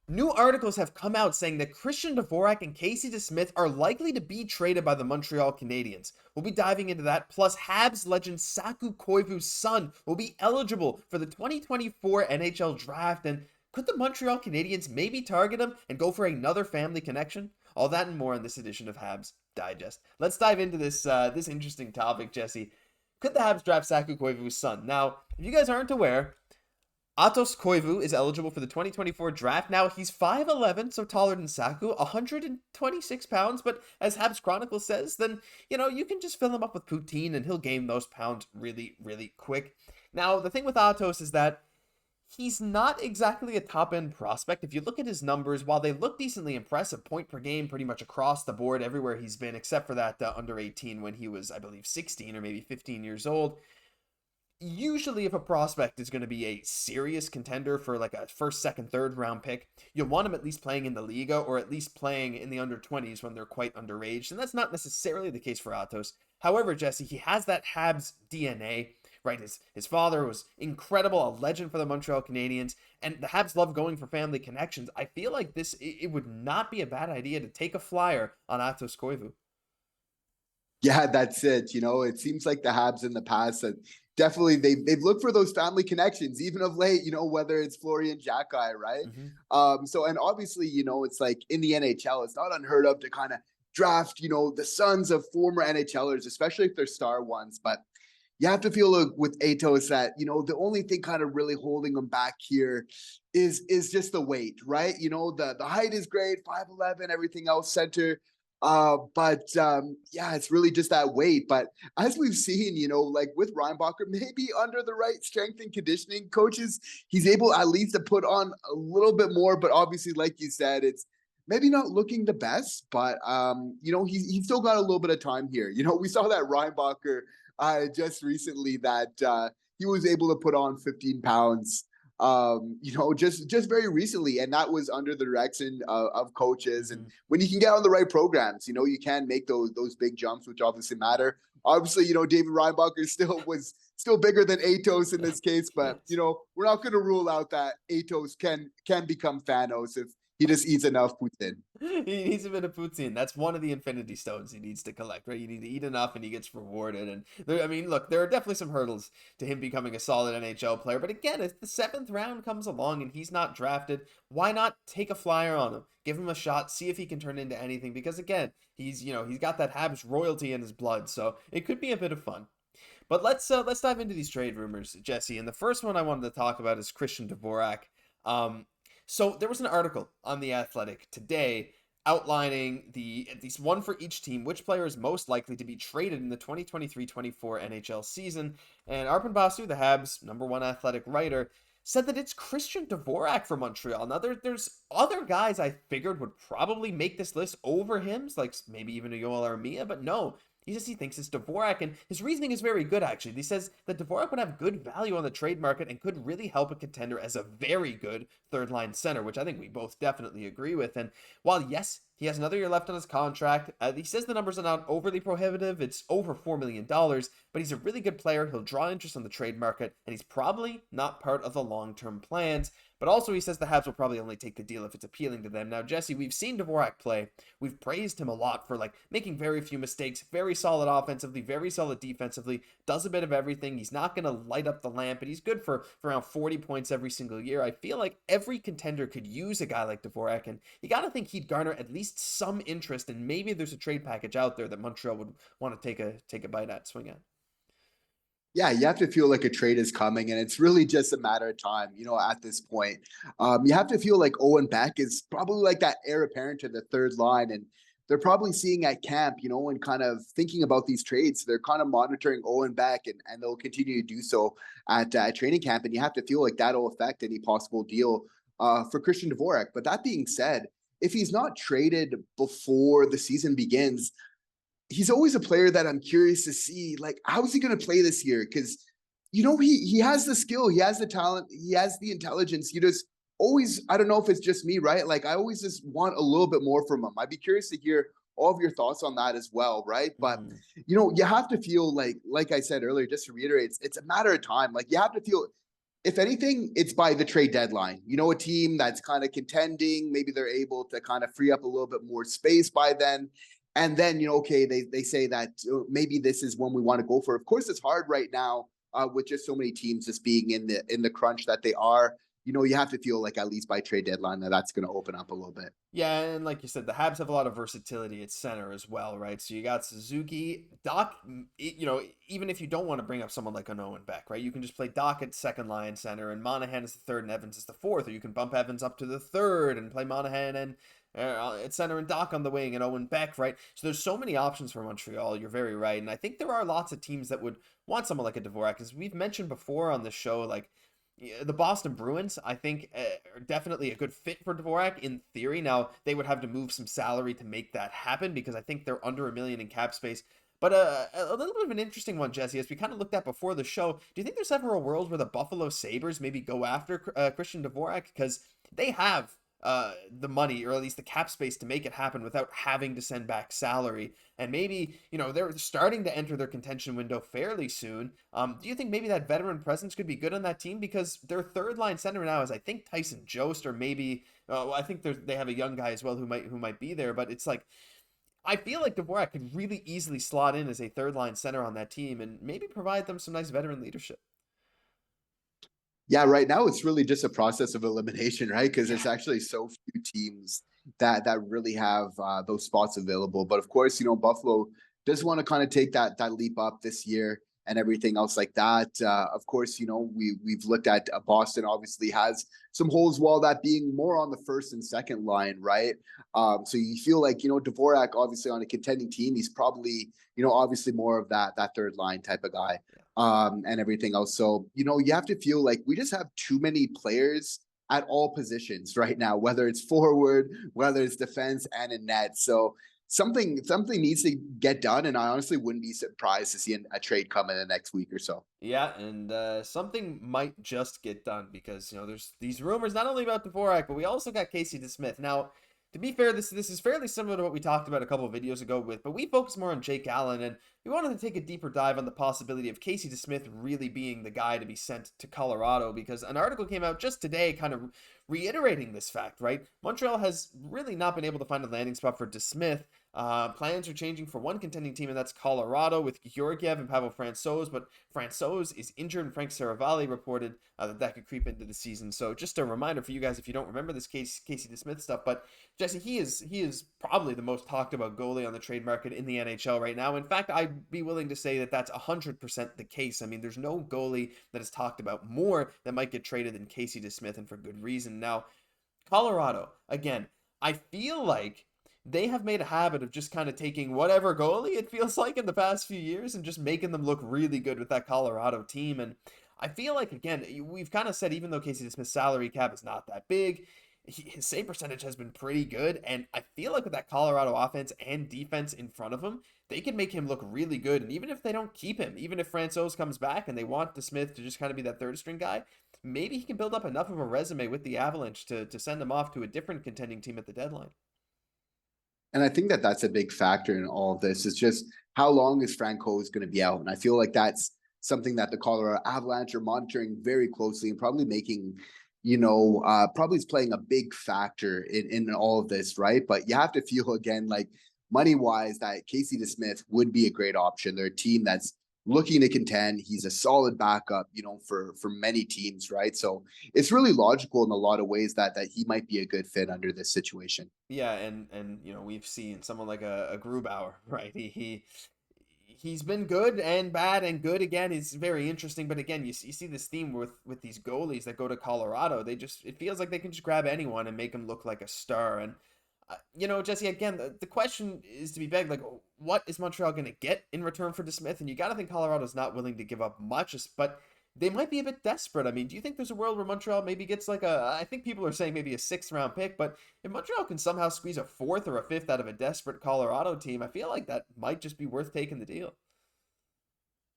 New articles have come out saying that Christian Dvorak and Casey DeSmith are likely to be traded by the Montreal Canadiens. We'll be diving into that. Plus, Habs legend Saku Koivu's son will be eligible for the 2024 NHL draft. And could the Montreal Canadiens maybe target him and go for another family connection? All that and more in this edition of Habs Digest. Let's dive into this interesting topic, Jesse. Could the Habs draft Saku Koivu's son? Now, if you guys aren't aware, Atos Koivu is eligible for the 2024 draft. Now, he's 5'11", so taller than Saku, 126 pounds, but as Habs Chronicle says, then, you can just fill him up with poutine and he'll gain those pounds really, really quick. Now, the thing with Atos is that he's not exactly a top-end prospect. If you look at his numbers, while they look decently impressive, point per game pretty much across the board everywhere he's been, except for that under 18 when he was, I believe, 16 or maybe 15 years old. Usually if a prospect is going to be a serious contender for like a first, second, third round pick, you'll want him at least playing in the Liga or at least playing in the under 20s when they're quite underaged. And that's not necessarily the case for Atos. However, Jesse, he has that Habs DNA, right? His father was incredible, a legend for the Montreal Canadiens, and the Habs love going for family connections. I feel like it would not be a bad idea to take a flyer on Atos Koivu. Yeah, that's it. It seems like the Habs in the past that definitely they've looked for those family connections, even of late, whether it's Florian Xhekaj, right? So, and obviously, it's like in the NHL, it's not unheard of to kind of draft, the sons of former NHLers, especially if they're star ones. But you have to feel with Atos that, the only thing kind of really holding them back here is just the weight, right? The height is great, 5'11", everything else, center. Yeah, it's really just that weight. But as we've seen, like with Reinbacher, maybe under the right strength and conditioning coaches, he's able at least to put on a little bit more. But obviously, like you said, it's maybe not looking the best, but he's still got a little bit of time here. We saw that Reinbacher just recently that he was able to put on 15 pounds just very recently, and that was under the direction of coaches. And when you can get on the right programs, you can make those big jumps, which obviously matter. Obviously, David Reinbacher was still bigger than Atos in this case, but we're not going to rule out that Atos can become Thanos if he just eats enough poutine. He needs a bit of poutine. That's one of the Infinity Stones he needs to collect, right? You need to eat enough and he gets rewarded. And look, there are definitely some hurdles to him becoming a solid NHL player. But again, if the 7th round comes along and he's not drafted, why not take a flyer on him? Give him a shot, see if he can turn into anything. Because again, he's got that Habs royalty in his blood. So it could be a bit of fun. But let's dive into these trade rumors, Jesse. And the first one I wanted to talk about is Christian Dvorak. So there was an article on The Athletic today outlining at least one for each team, which player is most likely to be traded in the 2023-24 NHL season. And Arpen Basu, the Habs' #1 athletic writer, said that it's Christian Dvorak for Montreal. Now, there's other guys I figured would probably make this list over him, like maybe even a Yoel Armia, but no. He thinks it's Dvorak, and his reasoning is very good, actually. He says that Dvorak would have good value on the trade market and could really help a contender as a very good third-line center, which I think we both definitely agree with. And while, yes, he has another year left on his contract, he says the numbers are not overly prohibitive. It's over $4 million, but he's a really good player. He'll draw interest on the trade market, and he's probably not part of the long-term plans. But also he says the Habs will probably only take the deal if it's appealing to them. Now, Jesse, we've seen Dvorak play. We've praised him a lot for making very few mistakes, very solid offensively, very solid defensively, does a bit of everything. He's not going to light up the lamp, but he's good for around 40 points every single year. I feel like every contender could use a guy like Dvorak, and you got to think he'd garner at least some interest, and maybe there's a trade package out there that Montreal would want to take a bite at, swing at. Yeah, you have to feel like a trade is coming, and it's really just a matter of time, at this point. You have to feel like Owen Beck is probably like that heir apparent to the third line, and they're probably seeing at camp, and kind of thinking about these trades. They're kind of monitoring Owen Beck, and they'll continue to do so at training camp, and you have to feel like that'll affect any possible deal for Christian Dvorak. But that being said, if he's not traded before the season begins, he's always a player that I'm curious to see, how is he going to play this year? Because, he has the skill, he has the talent, he has the intelligence. You just always, I don't know if it's just me, right? I always just want a little bit more from him. I'd be curious to hear all of your thoughts on that as well, right? But, you have to feel like I said earlier, just to reiterate, it's a matter of time. You have to feel if anything, it's by the trade deadline. You know, a team that's kind of contending, maybe they're able to kind of free up a little bit more space by then. And then, you know, okay, they say that maybe this is when we want to go for. Of course, it's hard right now with just so many teams just being in the crunch that they are. You know, you have to feel like at least by trade deadline that's going to open up a little bit. Yeah, and like you said, the Habs have a lot of versatility at center as well, right? So you got Suzuki, Dach, you know, even if you don't want to bring up someone like an Owen Beck, right? You can just play Dach at second line center, and Monahan is the third, and Evans is the fourth, or you can bump Evans up to the third and play Monahan and at center and Dach on the wing and Owen Beck, right? So there's so many options for Montreal. You're very right, and I think there are lots of teams that would want someone like a Dvorak, as we've mentioned before on the show, like the Boston Bruins, I think, are definitely a good fit for Dvorak in theory. Now, they would have to move some salary to make that happen because I think they're under $1 million in cap space. But a little bit of an interesting one, Jesse, as we kind of looked at before the show. Do you think there's ever a world where the Buffalo Sabres maybe go after Christian Dvorak? Because they have the money, or at least the cap space, to make it happen without having to send back salary. And maybe, you know, they're starting to enter their contention window fairly soon. Do you think maybe that veteran presence could be good on that team? Because their third line center now is, I think, Tyson Jost, or maybe I think they have a young guy as well who might be there. But it's like, I feel like Dvorak could really easily slot in as a third line center on that team and maybe provide them some nice veteran leadership. Yeah, right now it's really just a process of elimination, right? Because there's actually so few teams that really have those spots available. But of course, you know, Buffalo does want to kind of take that leap up this year and everything else like that. Of course, you know, we've looked at Boston obviously has some holes, while that being more on the first and second line, right? So you feel like, you know, Dvorak obviously on a contending team, he's probably, you know, obviously more of that third line type of guy and everything else. So, you know, you have to feel like we just have too many players at all positions right now, whether it's forward, whether it's defense and in net. So something needs to get done, and I honestly wouldn't be surprised to see a trade come in the next week or so. Yeah, and something might just get done because, you know, there's these rumors not only about Dvorak, but we also got Casey DeSmith. Now, to be fair, this is fairly similar to what we talked about a couple of videos ago but we focus more on Jake Allen, and we wanted to take a deeper dive on the possibility of Casey DeSmith really being the guy to be sent to Colorado, because an article came out just today kind of reiterating this fact, right? Montreal has really not been able to find a landing spot for DeSmith. Plans are changing for one contending team, and that's Colorado, with Georgiev and Pavel Francouz, but Francouz is injured, and Frank Saravalli reported that could creep into the season. So just a reminder for you guys, if you don't remember this Casey DeSmith stuff, but Jesse, he is probably the most talked about goalie on the trade market in the NHL right now. In fact, I'd be willing to say that that's 100% the case. I mean, there's no goalie that is talked about more that might get traded than Casey DeSmith, and for good reason. Now, Colorado, again, I feel like they have made a habit of just kind of taking whatever goalie it feels like in the past few years and just making them look really good with that Colorado team. And I feel like, again, we've kind of said, even though Casey DeSmith's salary cap is not that big, his save percentage has been pretty good. And I feel like with that Colorado offense and defense in front of him, they can make him look really good. And even if they don't keep him, even if Francouz comes back and they want DeSmith to just kind of be that third string guy, maybe he can build up enough of a resume with the Avalanche to send him off to a different contending team at the deadline. And I think that's a big factor in all of this. Is just how long is Francouz going to be out? And I feel like that's something that the Colorado Avalanche are monitoring very closely and probably making, you know, probably is playing a big factor in all of this, right? But you have to feel, again, like money-wise, that Casey DeSmith would be a great option. They're a team that's looking to contend. He's a solid backup, you know, for many teams, right? So it's really logical in a lot of ways that he might be a good fit under this situation. Yeah, and you know, we've seen someone like a Grubauer, right? He's been good and bad and good again. It's very interesting, but again, you see this theme with these goalies that go to Colorado. It feels like they can just grab anyone and make them look like a star. And you know, Jesse, again, the question is to be begged, like, what is Montreal going to get in return for DeSmith? And you got to think Colorado's not willing to give up much, but they might be a bit desperate. I mean, do you think there's a world where Montreal maybe gets like I think people are saying maybe a 6th-round pick, but if Montreal can somehow squeeze a 4th or a 5th out of a desperate Colorado team, I feel like that might just be worth taking the deal.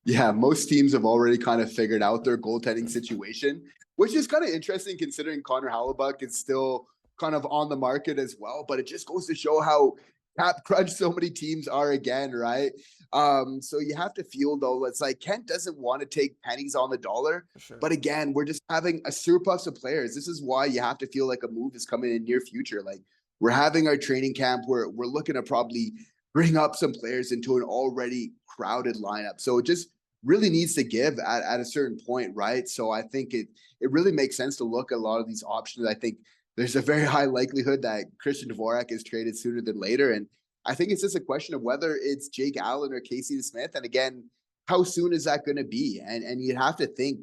Yeah, most teams have already kind of figured out their goaltending situation, which is kind of interesting considering Connor Hellebuyck is still kind of on the market as well. But it just goes to show how cap crunch so many teams are again, right? So you have to feel though, it's like Kent doesn't want to take pennies on the dollar. For sure. But again, we're just having a surplus of players. This is why you have to feel like a move is coming in near future. Like we're having our training camp where we're looking to probably bring up some players into an already crowded lineup. So it just really needs to give at a certain point, right? So I think it really makes sense to look at a lot of these options. I think there's a very high likelihood that Christian Dvorak is traded sooner than later. And I think it's just a question of whether it's Jake Allen or Casey DeSmith. And again, how soon is that going to be? And you'd have to think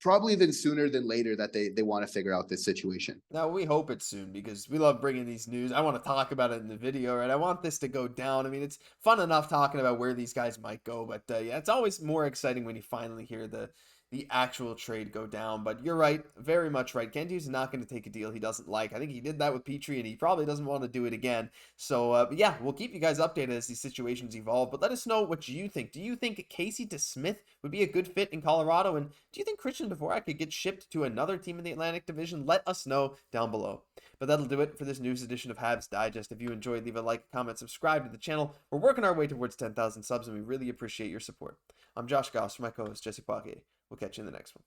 probably even sooner than later that they want to figure out this situation. Now, we hope it's soon because we love bringing these news. I want to talk about it in the video, right? I want this to go down. I mean, it's fun enough talking about where these guys might go, but yeah, it's always more exciting when you finally hear the actual trade go down. But you're right, very much right. Kent Hughes is not going to take a deal he doesn't like. I think he did that with Petrie, and he probably doesn't want to do it again. So, yeah, we'll keep you guys updated as these situations evolve. But let us know what you think. Do you think Casey DeSmith would be a good fit in Colorado? And do you think Christian Dvorak could get shipped to another team in the Atlantic Division? Let us know down below. But that'll do it for this news edition of Habs Digest. If you enjoyed, leave a like, comment, subscribe to the channel. We're working our way towards 10,000 subs, and we really appreciate your support. I'm Josh Gosse for my co-host Jesse Poirier. We'll catch you in the next one.